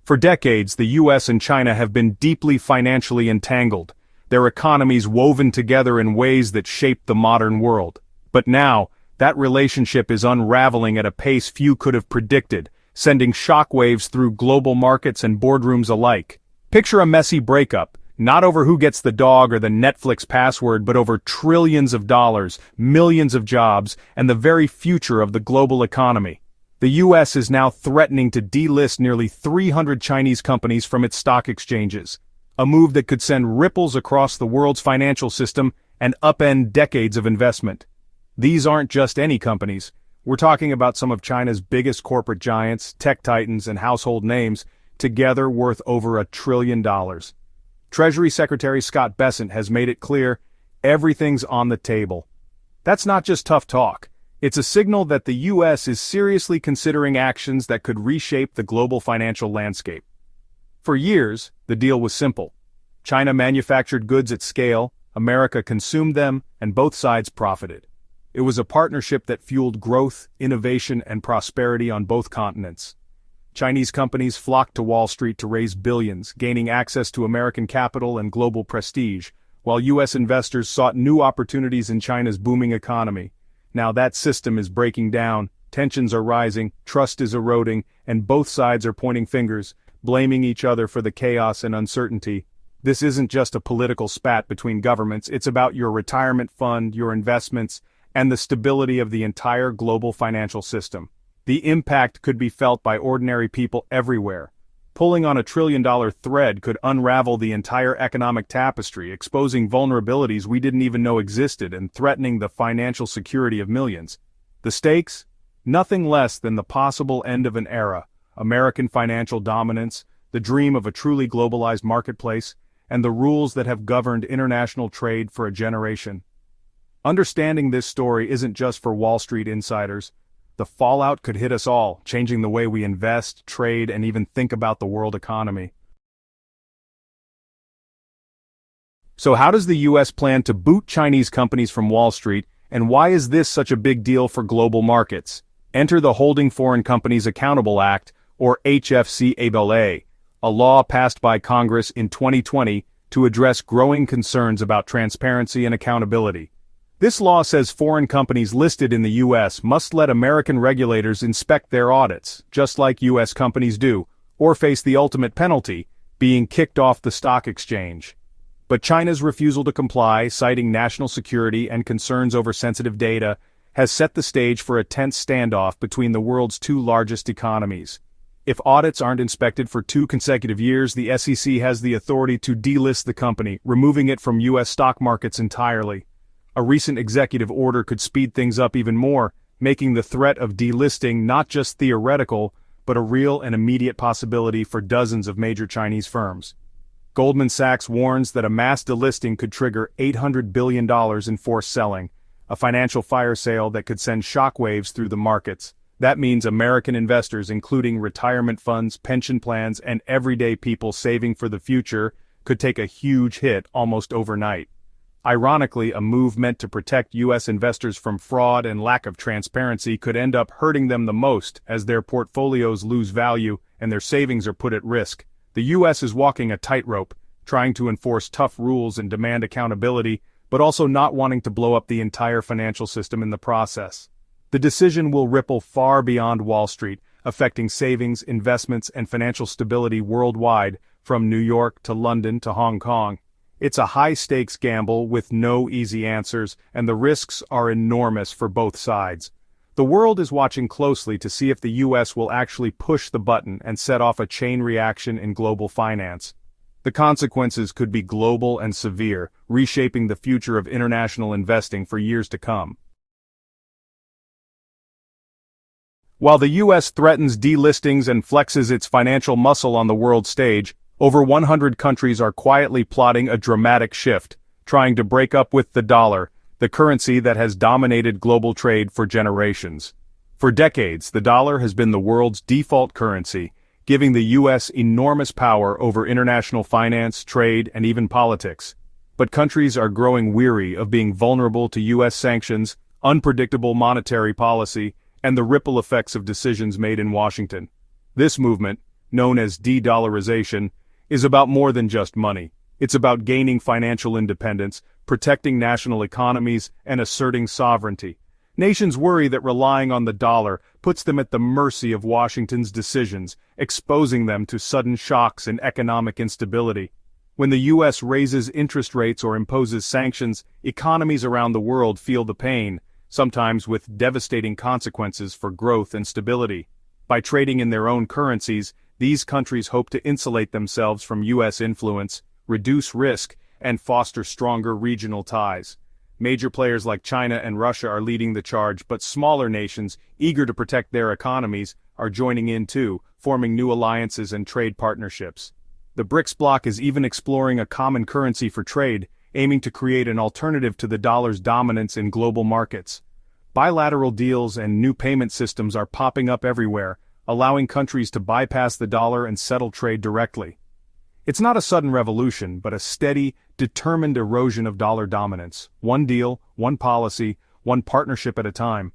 For decades, the US and China have been deeply financially entangled, their economies woven together in ways that shaped the modern world. But now, that relationship is unraveling at a pace few could have predicted, sending shockwaves through global markets and boardrooms alike. Picture a messy breakup, not over who gets the dog or the Netflix password, but over trillions of dollars, millions of jobs, and the very future of the global economy. The US is now threatening to delist nearly 300 Chinese companies from its stock exchanges, a move that could send ripples across the world's financial system and upend decades of investment. These aren't just any companies. We're talking about some of China's biggest corporate giants, tech titans, and household names, together worth over $1 trillion. Treasury Secretary Scott Bessent has made it clear, everything's on the table. That's not just tough talk. It's a signal that the US is seriously considering actions that could reshape the global financial landscape. For years, the deal was simple. China manufactured goods at scale, America consumed them, and both sides profited. It was a partnership that fueled growth, innovation, and prosperity on both continents. Chinese companies flocked to Wall Street to raise billions, gaining access to American capital and global prestige, while US investors sought new opportunities in China's booming economy. Now that system is breaking down, tensions are rising, trust is eroding, and both sides are pointing fingers, blaming each other for the chaos and uncertainty. This isn't just a political spat between governments, it's about your retirement fund, your investments, and the stability of the entire global financial system. The impact could be felt by ordinary people everywhere. Pulling on $1 trillion thread could unravel the entire economic tapestry, exposing vulnerabilities we didn't even know existed and threatening the financial security of millions. The stakes? Nothing less than the possible end of an era, American financial dominance, the dream of a truly globalized marketplace, and the rules that have governed international trade for a generation. Understanding this story isn't just for Wall Street insiders. The fallout could hit us all, changing the way we invest, trade, and even think about the world economy. So how does the US plan to boot Chinese companies from Wall Street, and why is this such a big deal for global markets? Enter the Holding Foreign Companies Accountable Act, or HFCAA, a law passed by Congress in 2020 to address growing concerns about transparency and accountability. This law says foreign companies listed in the US must let American regulators inspect their audits, just like US companies do, or face the ultimate penalty, being kicked off the stock exchange. But China's refusal to comply, citing national security and concerns over sensitive data, has set the stage for a tense standoff between the world's two largest economies. If audits aren't inspected for 2 consecutive years, the SEC has the authority to delist the company, removing it from US stock markets entirely. A recent executive order could speed things up even more, making the threat of delisting not just theoretical, but a real and immediate possibility for dozens of major Chinese firms. Goldman Sachs warns that a mass delisting could trigger $800 billion in forced selling, a financial fire sale that could send shockwaves through the markets. That means American investors, including retirement funds, pension plans, and everyday people saving for the future, could take a huge hit almost overnight. Ironically, a move meant to protect US investors from fraud and lack of transparency could end up hurting them the most as their portfolios lose value and their savings are put at risk. The US is walking a tightrope, trying to enforce tough rules and demand accountability, but also not wanting to blow up the entire financial system in the process. The decision will ripple far beyond Wall Street, affecting savings, investments, and financial stability worldwide, from New York to London to Hong Kong. It's a high-stakes gamble with no easy answers, and the risks are enormous for both sides. The world is watching closely to see if the US will actually push the button and set off a chain reaction in global finance. The consequences could be global and severe, reshaping the future of international investing for years to come. While the US threatens delistings and flexes its financial muscle on the world stage, over 100 countries are quietly plotting a dramatic shift, trying to break up with the dollar, the currency that has dominated global trade for generations. For decades, the dollar has been the world's default currency, giving the US enormous power over international finance, trade, and even politics. But countries are growing weary of being vulnerable to US sanctions, unpredictable monetary policy, and the ripple effects of decisions made in Washington. This movement, known as de-dollarization, is about more than just money. It's about gaining financial independence, protecting national economies, and asserting sovereignty. Nations worry that relying on the dollar puts them at the mercy of Washington's decisions, exposing them to sudden shocks and economic instability. When the U.S. raises interest rates or imposes sanctions, economies around the world feel the pain, sometimes with devastating consequences for growth and stability. By trading in their own currencies, these countries hope to insulate themselves from U.S. influence, reduce risk, and foster stronger regional ties. Major players like China and Russia are leading the charge, but smaller nations, eager to protect their economies, are joining in too, forming new alliances and trade partnerships. The BRICS bloc is even exploring a common currency for trade, aiming to create an alternative to the dollar's dominance in global markets. Bilateral deals and new payment systems are popping up everywhere, allowing countries to bypass the dollar and settle trade directly. It's not a sudden revolution, but a steady, determined erosion of dollar dominance. One deal, one policy, one partnership at a time.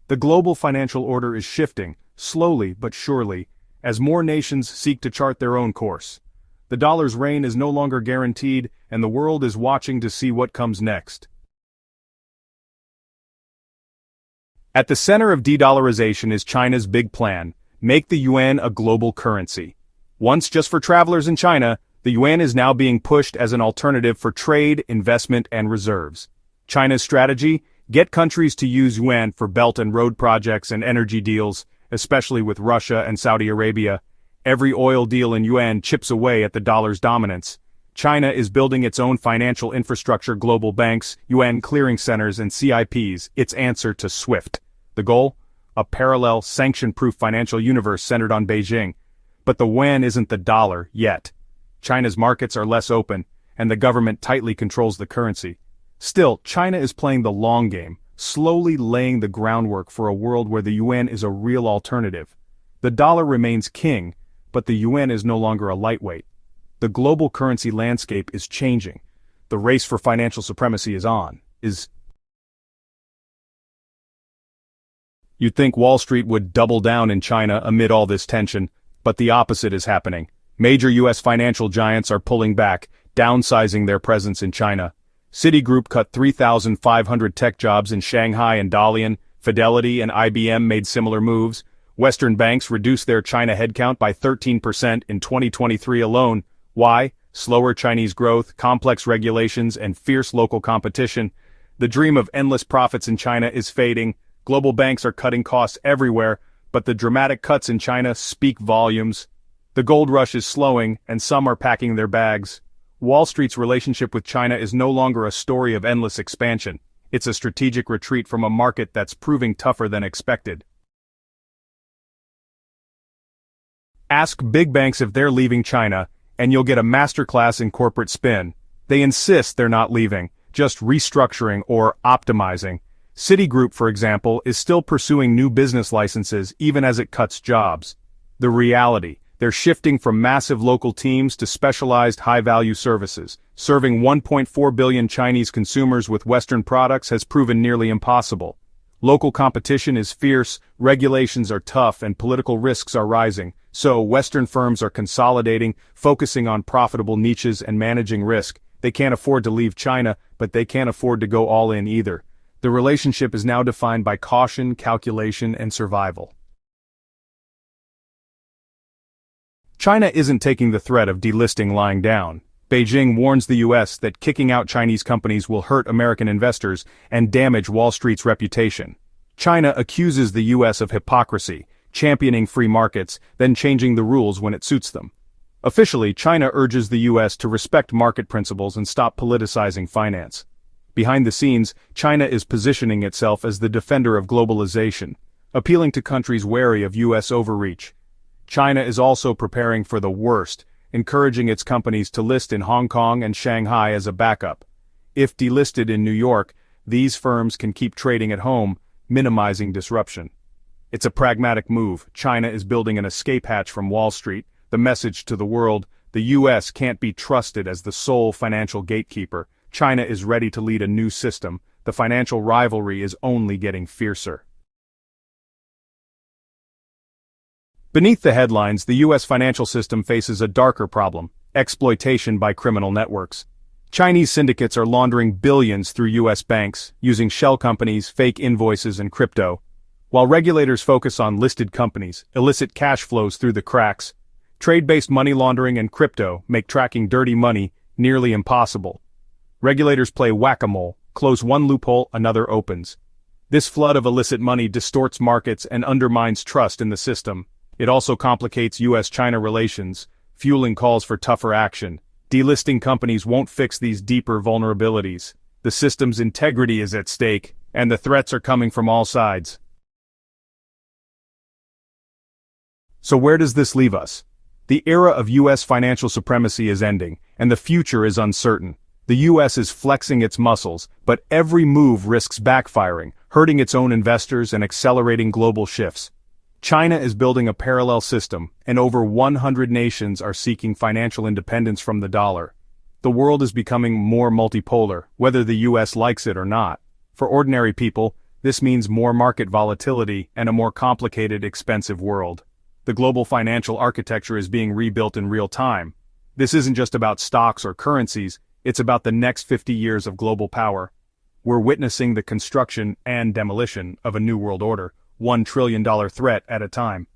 The global financial order is shifting, slowly but surely, as more nations seek to chart their own course. The dollar's reign is no longer guaranteed, and the world is watching to see what comes next. At the center of de-dollarization is China's big plan: make the yuan a global currency. Once just for travelers in China, the yuan is now being pushed as an alternative for trade, investment, and reserves. China's strategy? Get countries to use yuan for Belt and Road projects and energy deals, especially with Russia and Saudi Arabia. Every oil deal in yuan chips away at the dollar's dominance. China is building its own financial infrastructure: global banks, yuan clearing centers, and CIPs, its answer to SWIFT. The goal? A parallel, sanction-proof financial universe centered on Beijing. But the yuan isn't the dollar yet. China's markets are less open, and the government tightly controls the currency. Still, China is playing the long game, slowly laying the groundwork for a world where the yuan is a real alternative. The dollar remains king, but the yuan is no longer a lightweight. The global currency landscape is changing. The race for financial supremacy is on. You'd think Wall Street would double down in China amid all this tension, but the opposite is happening. Major U.S. financial giants are pulling back, downsizing their presence in China. Citigroup cut 3,500 tech jobs in Shanghai and Dalian. Fidelity and IBM made similar moves. Western banks reduced their China headcount by 13% in 2023 alone. Why? Slower Chinese growth, complex regulations, and fierce local competition. The dream of endless profits in China is fading. Global banks are cutting costs everywhere, but the dramatic cuts in China speak volumes. The gold rush is slowing, and some are packing their bags. Wall Street's relationship with China is no longer a story of endless expansion. It's a strategic retreat from a market that's proving tougher than expected. Ask big banks if they're leaving China, and you'll get a masterclass in corporate spin. They insist they're not leaving, just restructuring or optimizing. Citigroup, for example, is still pursuing new business licenses even as it cuts jobs. The reality: they're shifting from massive local teams to specialized high-value services. Serving 1.4 billion Chinese consumers with Western products has proven nearly impossible. Local competition is fierce, regulations are tough, and political risks are rising. So, Western firms are consolidating, focusing on profitable niches and managing risk. They can't afford to leave China, but they can't afford to go all in either. The relationship is now defined by caution, calculation, and survival. China isn't taking the threat of delisting lying down. Beijing warns the U.S. that kicking out Chinese companies will hurt American investors and damage Wall Street's reputation. China accuses the U.S. of hypocrisy, championing free markets, then changing the rules when it suits them. Officially, China urges the U.S. to respect market principles and stop politicizing finance. Behind the scenes, China is positioning itself as the defender of globalization, appealing to countries wary of U.S. overreach. China is also preparing for the worst, encouraging its companies to list in Hong Kong and Shanghai as a backup. If delisted in New York, these firms can keep trading at home, minimizing disruption. It's a pragmatic move. China is building an escape hatch from Wall Street, the message to the world: the U.S. can't be trusted as the sole financial gatekeeper. China is ready to lead a new system. The financial rivalry is only getting fiercer. Beneath the headlines, the U.S. financial system faces a darker problem: exploitation by criminal networks. Chinese syndicates are laundering billions through U.S. banks, using shell companies, fake invoices, and crypto. While regulators focus on listed companies, illicit cash flows through the cracks. Trade-based money laundering and crypto make tracking dirty money nearly impossible. Regulators play whack-a-mole, close one loophole, another opens. This flood of illicit money distorts markets and undermines trust in the system. It also complicates U.S.-China relations, fueling calls for tougher action. Delisting companies won't fix these deeper vulnerabilities. The system's integrity is at stake, and the threats are coming from all sides. So where does this leave us? The era of U.S. financial supremacy is ending, and the future is uncertain. The U.S. is flexing its muscles, but every move risks backfiring, hurting its own investors and accelerating global shifts. China is building a parallel system, and over 100 nations are seeking financial independence from the dollar. The world is becoming more multipolar, whether the U.S. likes it or not. For ordinary people, this means more market volatility and a more complicated, expensive world. The global financial architecture is being rebuilt in real time. This isn't just about stocks or currencies, it's about the next 50 years of global power. We're witnessing the construction and demolition of a new world order, $1 trillion threat at a time.